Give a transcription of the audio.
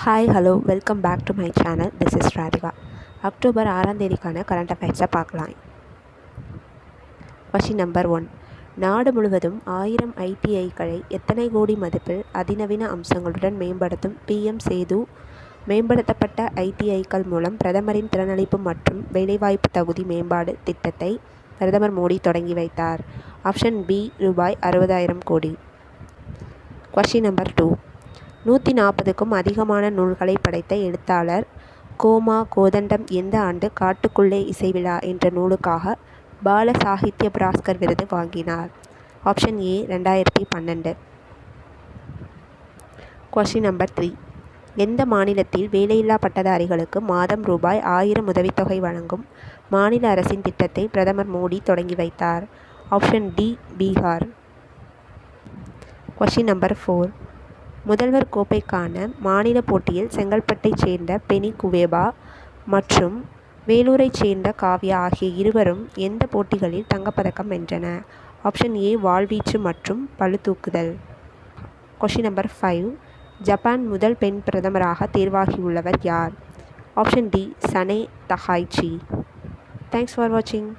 Hi hello welcome back to my channel. This is Radhika. October 6ஆம் தேதிக்கான current அஃபேர்ஸை பார்க்கலாம். Question number 1. நாடு முழுவதும் 1000 ஐடிஐக்களை எத்தனை கோடி மதிப்பில் அதிநவீன அம்சங்களுடன் மேம்படுத்தும் பிஎம் சேது மேம்படுத்தப்பட்ட ஐடிஐக்கள் மூலம் பிரதமரின் திறனளிப்பு மற்றும் வேலைவாய்ப்பு தகுதி மேம்பாடு திட்டத்தை பிரதமர் மோடி தொடங்கி வைத்தார். ஆப்ஷன் பி ரூபாய் 60,000 கோடி. Question number 2. 140க்கும் அதிகமான நூல்களை படைத்த எழுத்தாளர் கோமா கோதண்டம் எந்த ஆண்டு காட்டுக்குள்ளே இசைவிழா என்ற நூலுக்காக பால சாகித்ய புரஸ்கார் விருது வாங்கினார்? Option A 2012. Question number 3. எந்த மாநிலத்தில் வேலையில்லா பட்டதாரிகளுக்கு மாதம் ரூபாய் 1000 உதவித்தொகை வழங்கும் மாநில அரசின் திட்டத்தை பிரதமர் மோடி தொடங்கி வைத்தார்? Option D Bihar. Question number 4. முதல்வர் கோப்பைக்கான மாநில போட்டியில் செங்கல்பட்டைச் சேர்ந்த பெனி குவேபா மற்றும் வேலூரைச் சேர்ந்த காவ்யா ஆகிய இருவரும் எந்த போட்டிகளில் தங்கப்பதக்கம் வென்றனர்? ஆப்ஷன் ஏ வாள்வீச்சு மற்றும் பளுதூக்குதல். Question number 5. ஜப்பான் முதல் பெண் பிரதமராக தேர்வாகியுள்ளவர் யார்? Option D Sanae Takaichi. Thanks for வாட்சிங்.